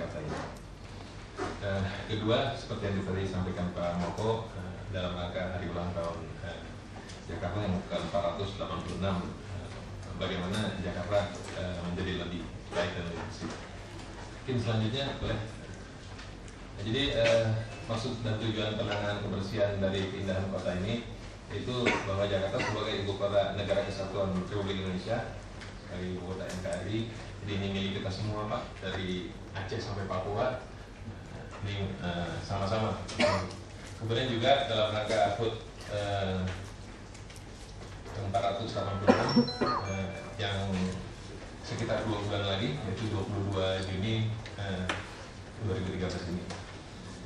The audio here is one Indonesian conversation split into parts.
Jakarta ini. Kedua, seperti yang tadi disampaikan Pak Moko, dalam rangka hari ulang tahun Jakarta yang ke-486, bagaimana Jakarta menjadi lebih baik dan lebih bersih. Mungkin selanjutnya boleh. Jadi maksud dan tujuan penanganan kebersihan dari keindahan kota ini itu bahwa Jakarta sebagai ibu kota negara kesatuan Republik Indonesia, sebagai ibu kota NKRI, jadi ini milik kita semua Pak, dari Aceh sampai Papua, ini sama-sama. Kemudian juga dalam rangka HUT ke-486 yang sekitar 2 bulan lagi, yaitu 22 Juni 2013 ini.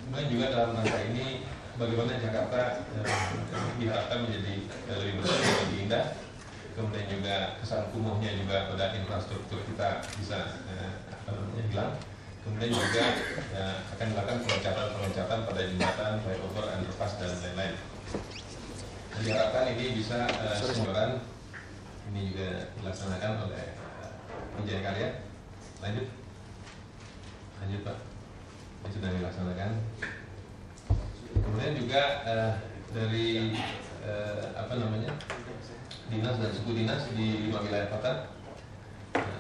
Kemudian juga dalam rangka ini bagaimana Jakarta diharapkan menjadi lebih bersih, lebih indah. Kemudian juga kesan kumuhnya juga pada infrastruktur kita bisa hilang. Kemudian juga akan dilakukan pengecatan pada jembatan, flyover, underpass dan lain-lain. Diharapkan ini bisa semburan ini juga dilaksanakan oleh Wijaya Karya. Lanjut Pak, ini sudah dilaksanakan. Kemudian juga dari dinas dan suku dinas di 5 wilayah kota.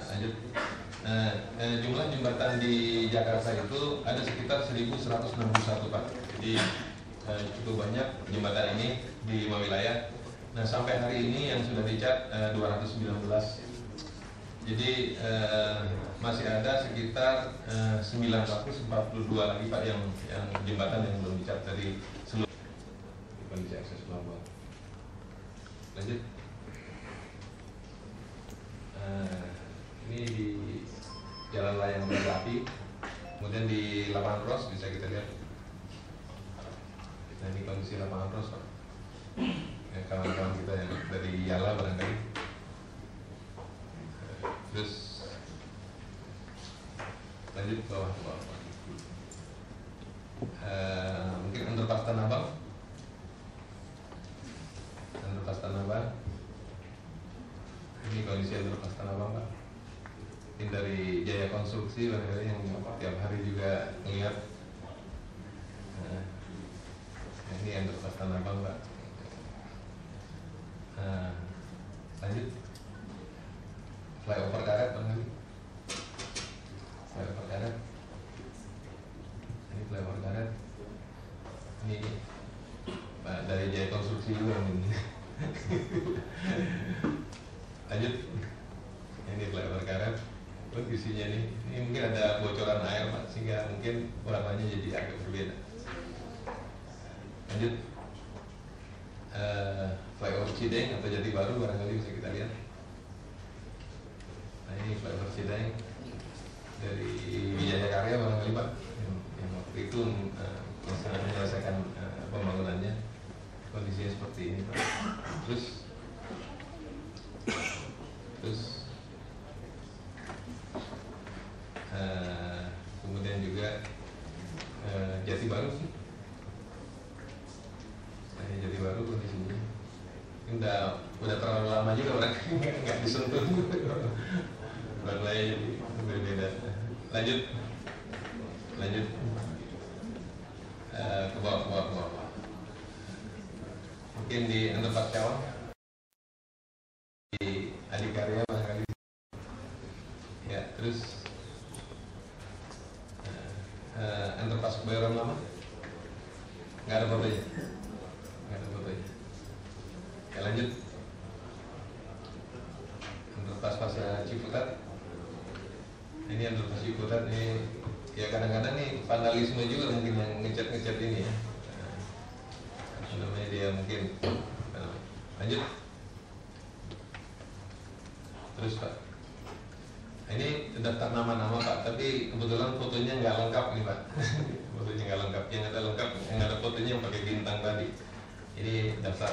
Lanjut. Jumlah jembatan di Jakarta itu ada sekitar 1161 Pak. Jadi cukup banyak jembatan ini di 5 wilayah. Nah sampai hari ini yang sudah dicat 219. Jadi masih ada sekitar 942 lagi Pak yang jembatan yang belum dicat dari seluruh kondisi akses pelabuhan. Lanjut. Ini di Jalan Layang Berapi, kemudian di lapangan Ros bisa kita lihat. Nah ini kondisi lapangan Ros Pak. Kawan-kawan kita yang dari Yala barangkali. Terus lanjut ke bawah. Mungkin underpass Tanah Abang. Underpass Tanah Abang. Ini kondisi underpass Tanah Abang Pak. Ini dari Jaya Konstruksi barangkali yang tiap hari juga melihat. Ini underpass Tanah Abang Pak. Lanjut. Flyover karet barangkali. Flyover karet. Ini flyover karet. Ini dari Jaya Konstruksi juga ini. Lanjut. Ini flyover karet. Isinya ini mungkin ada bocoran air Pak, sehingga mungkin warnanya jadi agak berbeda. Lanjut. Flyover Cideng atau Jati Baru barangkali bisa kita lihat. Nah ini flyover Cideng dari Wijaya Karya barangkali Pak, yang waktu itu menyelesaikan pembangunannya. Kondisinya seperti ini Pak. Terus kemudian juga Jati Baru sih. Ini Jati Baru kondisinya. Udah terlalu lama juga orang nggak disentuh. Warnanya jadi berbeda. Lanjut. Ke bawah. Mungkin di underpass Cawang, di Adikarya barangkali. Ya, terus underpass Kebayoran Lama nggak ada fotonya. Ya lanjut. Underpass Pasar Ciputat. Ini underpass Ciputat ini ya kadang-kadang nih vandalisme juga mungkin yang ngecat ini ya. Namanya dia mungkin. Lanjut. Terus Pak. Ini daftar nama-nama Pak, tapi kebetulan fotonya nggak lengkap nih Pak. Fotonya nggak lengkap, yang ada fotonya yang pakai bintang tadi. Ini daftar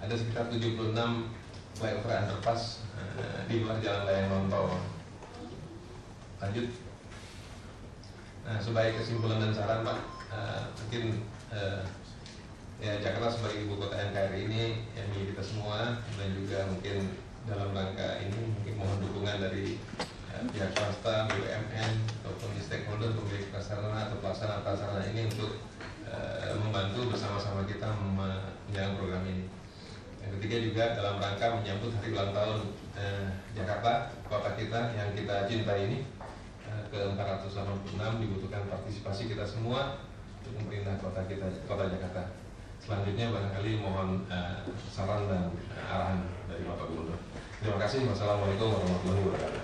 ada sekitar 76 flyover underpass di luar Jalan Layang Nontol. Lanjut. Nah, sebagai kesimpulan dan saran Pak, mungkin ya Jakarta sebagai ibu kota NKRI ini yang milik kita semua, dan juga mungkin dalam rangka ini mungkin mohon dukungan dari pihak swasta, BUMN, ataupun stakeholder ini untuk membantu bersama-sama kita menjalankan program ini. Yang ketiga juga dalam rangka menyambut hari ulang tahun Jakarta, kota kita yang kita cintai ini ke 486, dibutuhkan partisipasi kita semua untuk memerintah kota kita, kota Jakarta. Selanjutnya barangkali mohon saran dan arahan dari Bapak Gubernur. Terima kasih. Wassalamualaikum warahmatullahi wabarakatuh.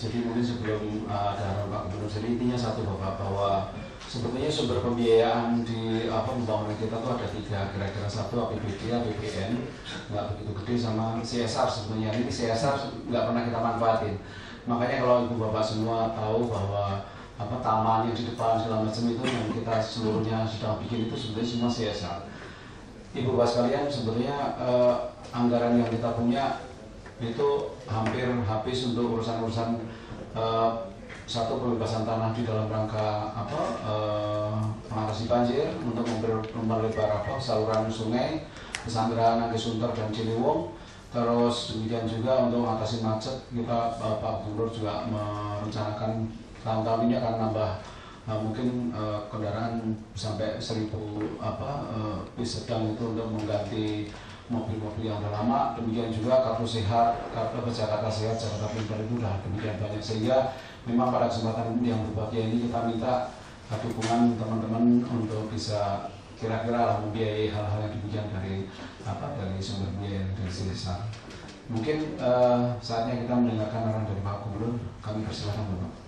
Jadi mungkin sebelum ada Pak Gubernur, jadi intinya satu Bapak, bahwa sebetulnya sumber pembiayaan di pembangunan kita tuh ada tiga, kira-kira satu APBD, APBN nggak begitu gede, sama CSR. Sebetulnya ini CSR nggak pernah kita manfaatin. Makanya kalau ibu bapak semua tahu bahwa taman yang di depan segala macam itu yang kita seluruhnya sedang bikin itu sebetulnya semua CSR. Ibu bapak sekalian, sebetulnya anggaran yang kita punya itu hampir habis untuk urusan-urusan satu pembebasan tanah di dalam rangka mengatasi banjir, untuk memperlebar saluran sungai, Pesanggerahan, Angke Sunter dan Ciliwung. Terus demikian juga untuk mengatasi macet, kita Pak Gubernur juga merencanakan tahun-tahun ini akan nambah mungkin kendaraan sampai 1000 bis sedang itu untuk mengganti mobil-mobil yang udah lama. Demikian juga kartu sehat, kartu Jakarta Sehat, Jakarta Pintar itu udah demikian banyak, sehingga memang pada kesempatan yang berbahagia ini kita minta dukungan teman-teman untuk bisa kira-kira membiayai hal-hal yang demikian dari sumber biaya dari CSR. Mungkin saatnya kita mendengarkan arahan dari Pak Gubernur. Kami persilakan Bapak.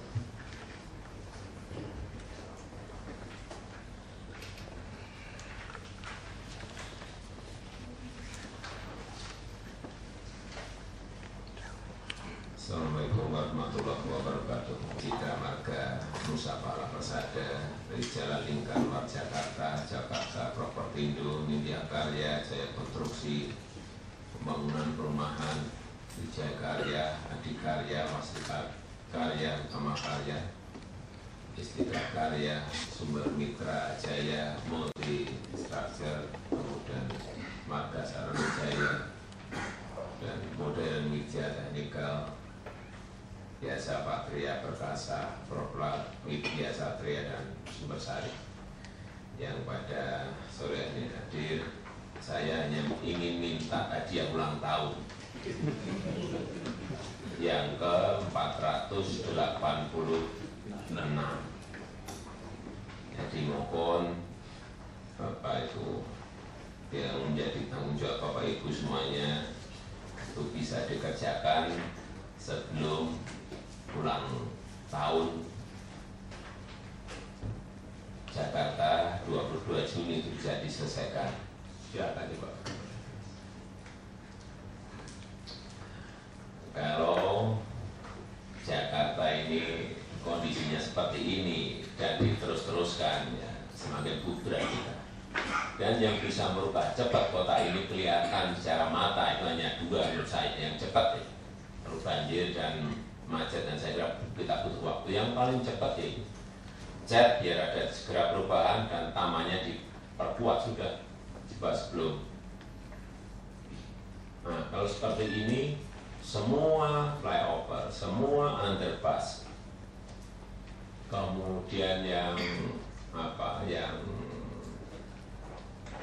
Assalamualaikum warahmatullahi wabarakatuh. Citra Marga Nusapala Persada dari Jalan Lingkar Luar Jakarta, Jakarta Propertindo, Nindya Karya, Jaya Konstruksi, Pembangunan Perumahan, Wijaya Karya, Adikarya, Wastika Karya, Utama Karya, Istiqlal Karya, Sumber Mitra Jaya, Multi Structure, kemudian Marga Sarana Jaya, dan Modern Media Technical, Biasa Patria Perkasa, Proplat, Widya Satria, dan Sumber Sari. Yang pada sore ini hadir, saya hanya ingin minta hadiah ulang tahun yang ke-486. Jadi mohon Bapak Ibu yang menjadi tanggung jawab Bapak Ibu semuanya itu bisa dikerjakan sebelum ulang tahun Jakarta 22 Juni itu bisa diselesaikan. Silakan Pak. Kalau Jakarta ini kondisinya seperti ini dan diterus-teruskan, ya semakin bubrah kita. Dan yang bisa merubah cepat kota ini kelihatan secara mata itu hanya dua menurut saya yang cepat, ya. Banjir dan macet, dan saya kira kita butuh waktu yang paling cepat, yaitu cat biar ada segera perubahan dan tamannya diperkuat sudah dibahas belum. Nah, kalau seperti ini semua flyover, semua underpass, kemudian yang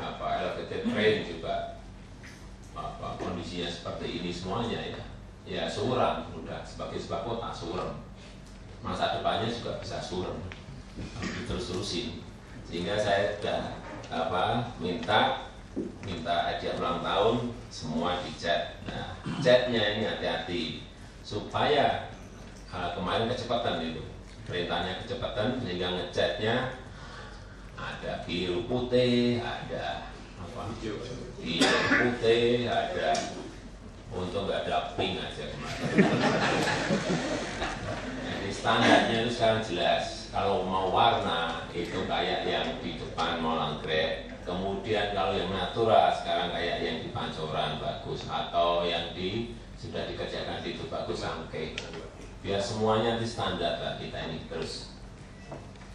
elevated train juga kondisinya seperti ini semuanya, ya suram, udah sebagai sebuah kota suram, masa depannya juga bisa suram diterus-terusin. Sehingga saya sudah minta hadiah ulang tahun semua dicat. Nah, catnya ini hati-hati supaya kemarin kecepatan itu, perintahnya kecepatan, sehingga ngecatnya ada biru putih, ada hijau putih, ada, untung nggak ada pink aja kemarin. Jadi standarnya itu sekarang jelas. Kalau mau warna itu kayak yang di depan Mall Anggrek, kemudian kalau yang natural sekarang kayak yang di Pancoran bagus, atau yang sudah dikerjakan di itu bagus Angke. Biar semuanya di standar lah kita ini terus.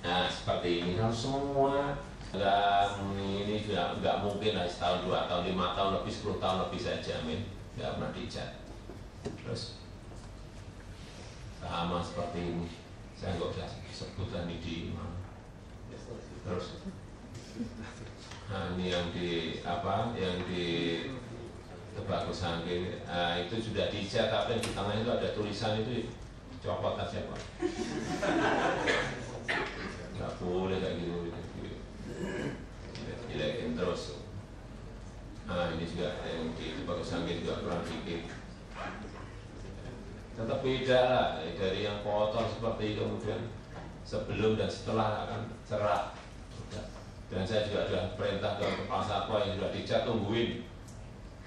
Nah seperti ini kalau semua ini nggak mungkin lah setahun, 2 tahun, 5 tahun lebih, 10 tahun lebih saya jamin nggak pernah dicat. Terus sama seperti ini saya nggak usah sebutkan ini di mana. Terus nah ini yang di apa, yang di Tebagus Sangke, itu sudah dicat, tapi yang di tengah itu ada tulisan itu copot aja Pak. Nggak boleh kayak gitu, jelekin terus. Nah ini juga yang di Tebagus Sangke juga kurang dikit. Tetap beda lah dari yang kotor seperti itu, kemudian sebelum dan setelah akan cerah. Dan saya juga sudah perintah ke kepala satpol yang sudah dicat, tungguin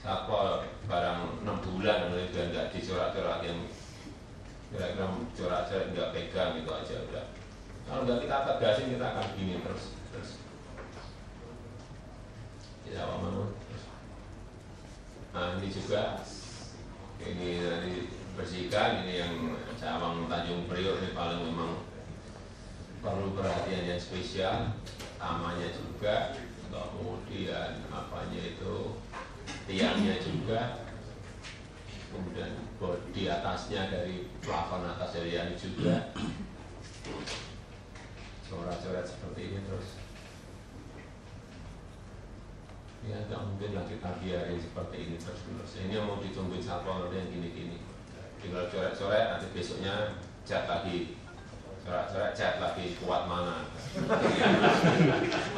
satpol barang 6 bulan kemudian nggak dicorak-corak, yang kira-kira corak-corak nggak pegang itu aja udah. Kalau nggak kita tegasin kita akan gini terus. Tidak apa-apa. Nah ini juga, ini tadi bersihkan, ini yang Cawang Tanjung Priok ini paling memang perlu perhatian yang spesial. Tamanya juga, kemudian apanya itu tiangnya juga, kemudian di atasnya dari plafon atas dari yang juga coret-coret seperti ini terus. Ya nggak mungkin lah kita biarin seperti ini terus. Ini yang mau ditungguin satpol yang gini-gini. Tinggal coret-coret, nanti besoknya cat lagi. Coret-coret cat lagi, kuat mana?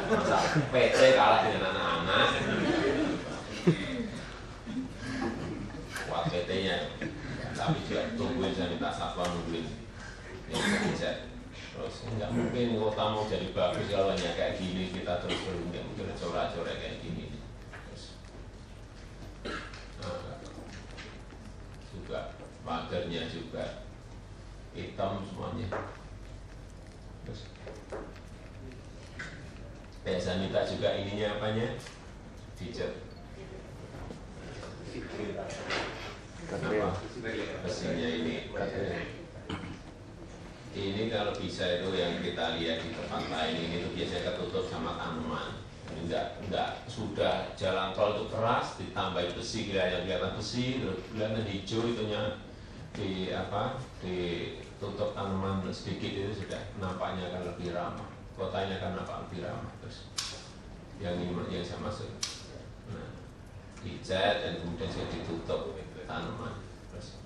Masa PT kalah dengan anak-anak? Kuat PT-nya, tapi juga tungguin, saya minta satpol nungguin yang cat. Terus nggak mungkin kota mau jadi bagus kalau hanya kayak gini, kita terus nggak mungkin coret-coret kayak gini. Juga pagarnya juga hitam semuanya. Terus saya minta juga ininya apanya dicat apa besinya ini. Ini kalau bisa itu yang kita lihat di tempat lain ini itu biasanya ketutup sama tanaman. Enggak sudah jalan tol itu keras ditambah besi, kelihatan besi, terus kelihatan hijau itunya di apa, ditutup tanaman sedikit itu sudah nampaknya akan lebih ramah, kotanya akan nampak lebih ramah. Terus yang saya maksud, nah, dicat dan kemudian sudah ditutup tanaman. Terus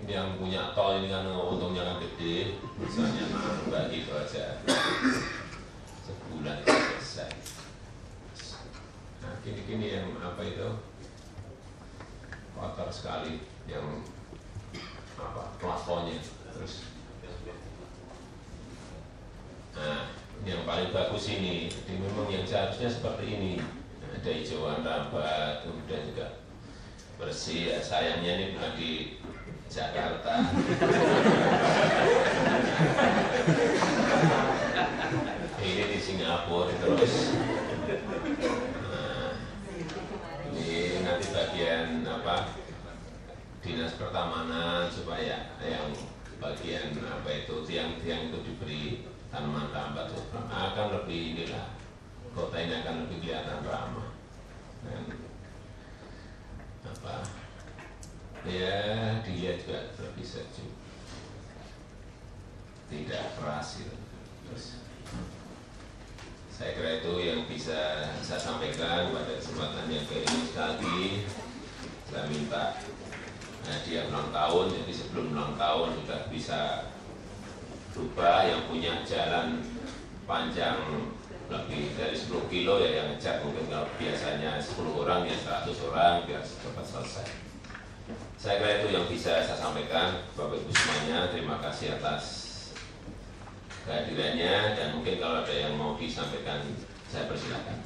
ini yang punya tol ini kan untungnya kan gede, misalnya nambah gitu aja. Sebulan selesai. Nah gini-gini yang apa itu kotor sekali, yang apa plafonnya. Terus nah ini yang paling bagus ini, jadi memang yang seharusnya seperti ini, ada hijauan rambat, kemudian juga bersih. Sayangnya ini bukan di Jakarta. Ini di Singapura terus. Nah, ini nanti bagian apa dinas pertamanan supaya yang bagian apa itu tiang-tiang itu diberi tanaman rambat akan lebih inilah, kota ini akan lebih kelihatan ramah dan apa ya dilihat juga lebih sejuk, tidak keras gitu. Terus saya kira itu yang bisa saya sampaikan pada kesempatan yang ke ini. Sekali lagi saya minta dia ulang tahun, jadi sebelum ulang tahun sudah bisa berubah. Yang punya jalan panjang lebih dari 10 kilo ya yang ngecat, mungkin kalau biasanya 10 orang ya 100 orang biar cepat selesai. Saya kira itu yang bisa saya sampaikan. Bapak Ibu semuanya, terima kasih atas kehadirannya, dan mungkin kalau ada yang mau disampaikan saya persilakan.